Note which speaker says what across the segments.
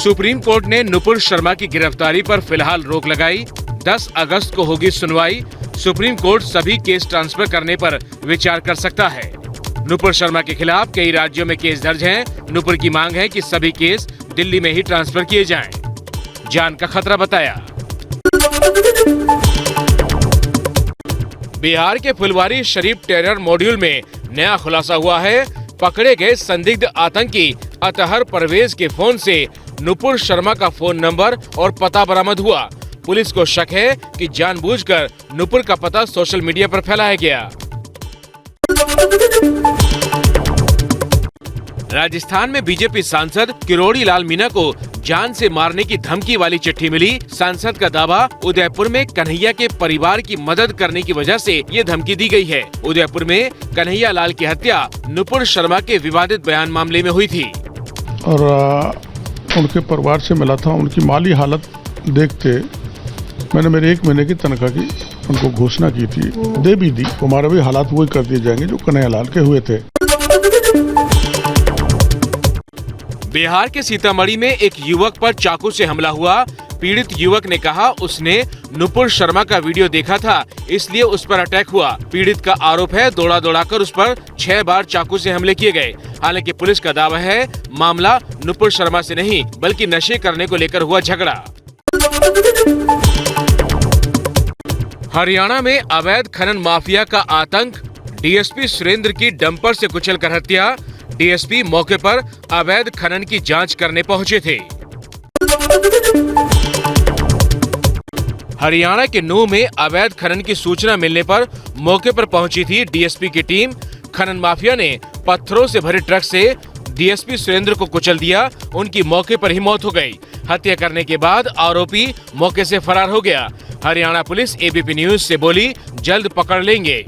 Speaker 1: Supreme court ने नुपुर शर्मा की गिरफ्तारी पर फिलहाल रोक लगाई। 10 अगस्त को होगी सुनवाई। सुप्रीम कोर्ट सभी केस ट्रांसफर करने पर विचार कर सकता है। नुपुर शर्मा के खिलाफ कई राज्यों में केस दर्ज हैं। नुपुर की मांग है कि सभी केस दिल्ली में ही ट्रांसफर किए जाएं। जान का खतरा बताया। बिहार के फुलवारी शरीफ टेरर मॉड्यूल में नया खुलासा हुआ है। पकड़े गए संदिग्ध आतंकी अतहर परवेज के फोन से नुपुर शर्मा का फोन नंबर और पता बरामद हुआ। पुलिस को शक है कि जानबूझकर नुपुर का पता सोशल मीडिया पर फैलाया गया। राजस्थान में बीजेपी सांसद किरोड़ी लाल मीणा को जान से मारने की धमकी वाली चिट्ठी मिली। सांसद का दावा, उदयपुर में कन्हैया के परिवार की मदद करने की वजह से ये धमकी दी गई है। उदयपुर में कन्हैया लाल की हत्या नुपुर शर्मा के विवादित बयान मामले में हुई थी
Speaker 2: और उनके परिवार से मिला था। उनकी माली हालत देखते मैंने मेरे 1 महीने की तनख्वाह की उनको घोषणा की थी, दे भी दी। हमारे भी हालात वही कर दिए जाएंगे जो कन्हैया लाल के हुए थे।
Speaker 1: बिहार के सीतामढ़ी में एक युवक पर चाकू से हमला हुआ। पीड़ित युवक ने कहा उसने नुपुर शर्मा का वीडियो देखा था, इसलिए उस पर अटैक हुआ। पीड़ित का आरोप है दौड़ा दौड़ाकर उस पर 6 बार चाकू से हमले किए गए। हालांकि पुलिस का दावा है मामला नुपुर शर्मा से नहीं बल्कि नशे करने को लेकर हुआ झगड़ा। हरियाणा में अवैध खनन माफिया का आतंक। डीएसपी सुरेंद्र की डंपर से कुचलकर हत्या। डीएसपी मौके पर अवैध खनन की जांच करने पहुंचे थे। हरियाणा के नूह में अवैध खनन की सूचना मिलने पर मौके पर पहुंची थी डीएसपी की टीम। खनन माफिया ने पत्थरों से भरे ट्रक से डीएसपी सुरेंद्र को कुचल दिया। उनकी मौके पर ही मौत हो गई। हत्या करने के बाद आरोपी मौके से फरार हो गया। हरियाणा पुलिस एबीपी न्यूज से बोली, जल्द पकड़ लेंगे।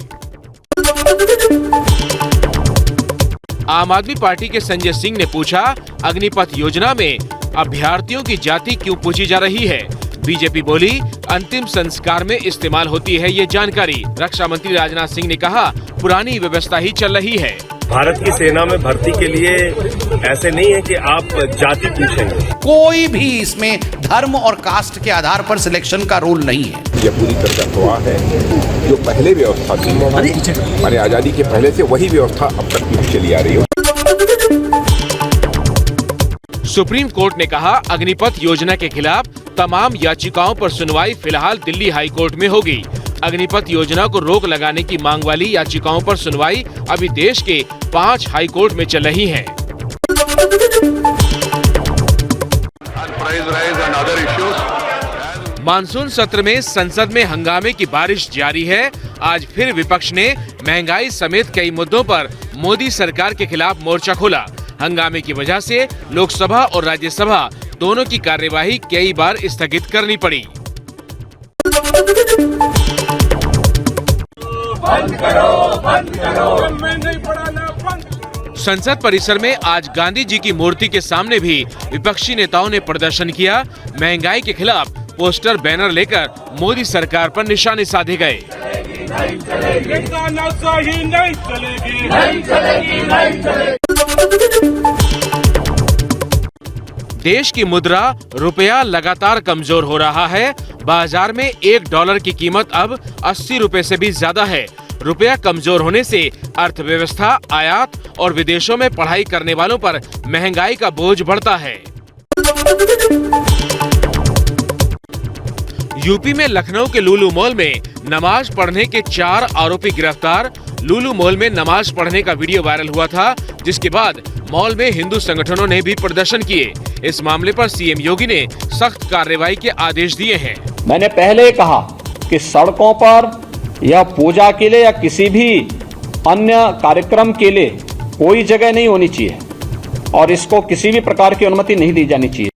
Speaker 1: आम आदमी पार्टी के संजय सिंह ने पूछा, अग्निपथ योजना में अभ्यर्थियों की जाति क्यों पूछी जा रही है? बीजेपी बोली, अंतिम संस्कार में इस्तेमाल होती है ये जानकारी। रक्षा मंत्री राजनाथ सिंह ने कहा, पुरानी व्यवस्था ही चल रही है।
Speaker 3: भारत की सेना में भर्ती के लिए ऐसे नहीं है कि आप जाति पूछेंगे।
Speaker 4: कोई भी इसमें धर्म और कास्ट के आधार पर सिलेक्शन का रूल नहीं है।
Speaker 5: यह पूरी तरह अफवाह है। जो पहले व्यवस्था थी हमारे आजादी के पहले से वही व्यवस्था अब तक भी चली आ रही है।
Speaker 1: सुप्रीम कोर्ट ने कहा, अग्निपथ योजना के खिलाफ तमाम याचिकाओं पर सुनवाई फिलहाल दिल्ली हाई कोर्ट में होगी। अग्निपथ योजना को रोक लगाने की मांग वाली याचिकाओं पर सुनवाई अभी देश के 5 हाई कोर्ट में चल रही है। मानसून सत्र में संसद में हंगामे की बारिश जारी है। आज फिर विपक्ष ने महंगाई समेत कई मुद्दों पर मोदी सरकार के खिलाफ मोर्चा खोला। हंगामे की वजह से लोकसभा और राज्यसभा दोनों की कार्यवाही कई बार स्थगित करनी पड़ी। बंद करो, महंगाई बढ़ाना बंद। संसद परिसर में आज गांधी जी की मूर्ति के सामने भी विपक्षी नेताओं ने प्रदर्शन किया। महंगाई के खिलाफ पोस्टर बैनर लेकर मोदी सरकार पर निशाने साधे गए। देश की मुद्रा रुपया लगातार कमजोर हो रहा है। बाजार में $1 की कीमत अब 80 रुपए से भी ज्यादा है। रुपया कमजोर होने से अर्थव्यवस्था, आयात और विदेशों में पढ़ाई करने वालों पर महंगाई का बोझ बढ़ता है। यूपी में लखनऊ के लुलु मॉल में नमाज पढ़ने के 4 आरोपी गिरफ्तार। लुलु मॉल में नमाज पढ़ने का वीडियो वायरल हुआ था, जिसके बाद मॉल में हिंदू संगठनों ने भी प्रदर्शन किए। इस मामले पर सीएम योगी ने सख्त कार्रवाई के आदेश दिए हैं।
Speaker 6: मैंने पहले कहा कि सड़कों पर या पूजा के लिए या किसी भी अन्य कार्यक्रम के लिए कोई जगह नहीं होनी चाहिए और इसको किसी भी प्रकार की अनुमति नहीं दी जानी चाहिए।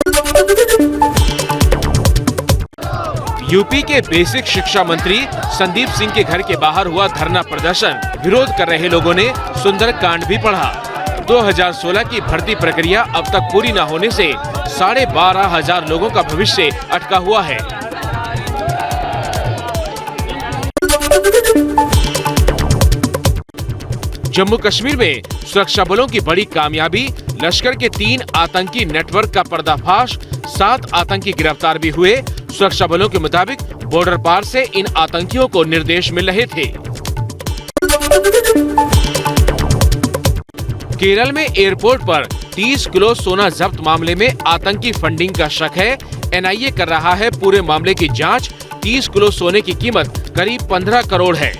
Speaker 1: यूपी के बेसिक शिक्षा मंत्री संदीप सिंह के घर के बाहर हुआ धरना प्रदर्शन। विरोध कर रहे लोगों ने सुंदरकांड भी पढ़ा। 2016 की भर्ती प्रक्रिया अब तक पूरी न होने से 12,500 लोगों का भविष्य अटका हुआ है। जम्मू कश्मीर में सुरक्षा बलों की बड़ी कामयाबी, लश्कर के 3 आतंकी नेटवर्क का पर्दाफाश, 7 आतंकी गिरफ्तार भी हुए। सुरक्षा बलों के मुताबिक बॉर्डर पार से इन आतंकियों को निर्देश मिल रहे थे। केरल में एयरपोर्ट पर 30 किलो सोना जब्त मामले में आतंकी फंडिंग का शक है। एनआईए कर रहा है पूरे मामले की जांच। 30 किलो सोने की कीमत करीब 15 करोड़ है।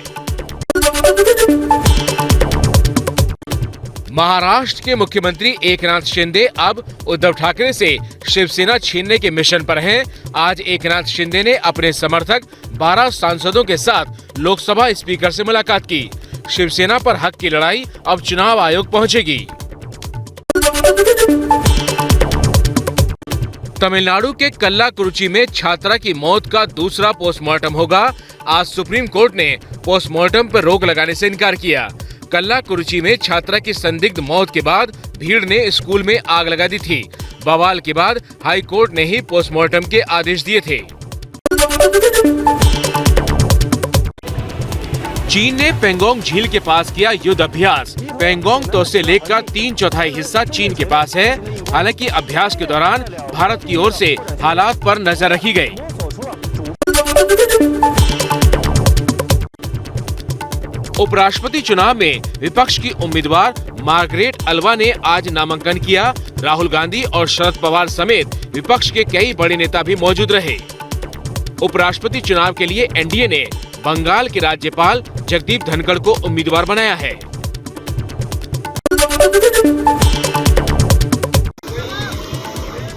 Speaker 1: महाराष्ट्र के मुख्यमंत्री एकनाथ शिंदे अब उद्धव ठाकरे से शिवसेना छीनने के मिशन पर हैं। आज एकनाथ शिंदे ने अपने समर्थक 12 सांसदों के साथ लोकसभा स्पीकर से मुलाकात की। शिवसेना पर हक की लड़ाई अब चुनाव आयोग पहुंचेगी। तमिलनाडु के कल्लाकुरुची में छात्रा की मौत का दूसरा पोस्टमार्टम होगा। आज सुप्रीम कोर्ट ने पोस्टमार्टम पर रोक लगाने से इनकार किया। कल्लाकुरुची में छात्रा की संदिग्ध मौत के बाद भीड़ ने स्कूल में आग लगा दी थी। बवाल के बाद हाई कोर्ट ने ही पोस्टमार्टम के आदेश दिए थे। चीन ने पेंगोंग झील के पास किया युद्ध अभ्यास। पेंगोंग तोसे लेक का 3/4 हिस्सा चीन के पास है। हालांकि अभ्यास के दौरान भारत की ओर से हालात पर नजर रखी गई। उपराष्ट्रपति चुनाव में विपक्ष की उम्मीदवार मार्गरेट अल्वा ने आज नामांकन किया। राहुल गांधी और शरद पवार समेत विपक्ष के कई बड़े नेता भी मौजूद रहे। उपराष्ट्रपति चुनाव के लिए एनडीए ने बंगाल के राज्यपाल जगदीप धनखड़ को उम्मीदवार बनाया है।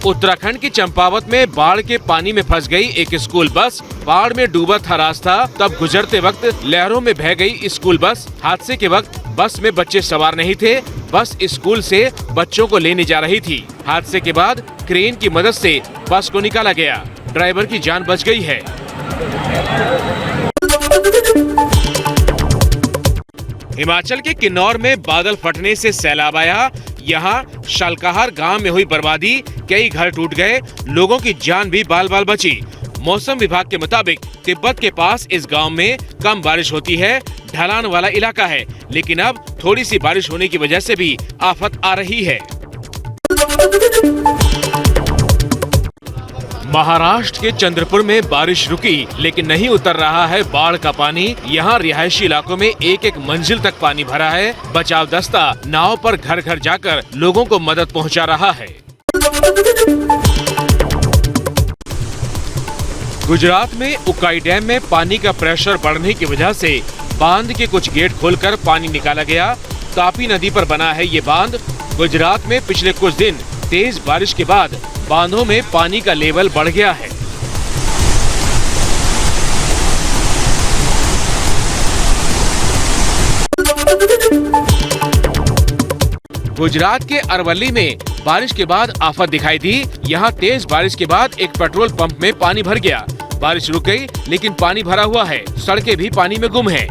Speaker 1: उत्तराखंड के चंपावत में बाढ़ के पानी में फंस गई एक स्कूल बस। बाढ़ में डूबा था रास्ता, तब गुजरते वक्त लहरों में बह गई स्कूल बस। हादसे के वक्त बस में बच्चे सवार नहीं थे। बस स्कूल से बच्चों को लेने जा रही थी। हादसे के बाद क्रेन की मदद से बस को निकाला गया। ड्राइवर की जान बच गई है। हिमाचल के किन्नौर में बादल फटने से सैलाब आया। यहाँ शालकाहार गांव में हुई बर्बादी, कई घर टूट गए, लोगों की जान भी बाल बाल बची। मौसम विभाग के मुताबिक तिब्बत के पास इस गांव में कम बारिश होती है। ढलान वाला इलाका है, लेकिन अब थोड़ी सी बारिश होने की वजह से भी आफत आ रही है। महाराष्ट्र के चंद्रपुर में बारिश रुकी, लेकिन नहीं उतर रहा है बाढ़ का पानी। यहाँ रिहायशी इलाकों में एक एक मंजिल तक पानी भरा है। बचाव दस्ता नाव पर घर घर जाकर लोगों को मदद पहुँचा रहा है। गुजरात में उकाई डैम में पानी का प्रेशर बढ़ने की वजह से बांध के कुछ गेट खोलकर पानी निकाला गया। तापी नदी पर बना है ये बांध। गुजरात में पिछले कुछ दिन तेज बारिश के बाद बांधों में पानी का लेवल बढ़ गया है। गुजरात के अरवली में बारिश के बाद आफत दिखाई दी। यहाँ तेज बारिश के बाद एक पेट्रोल पंप में पानी भर गया। बारिश रुक गई, लेकिन पानी भरा हुआ है। सड़कें भी पानी में गुम हैं।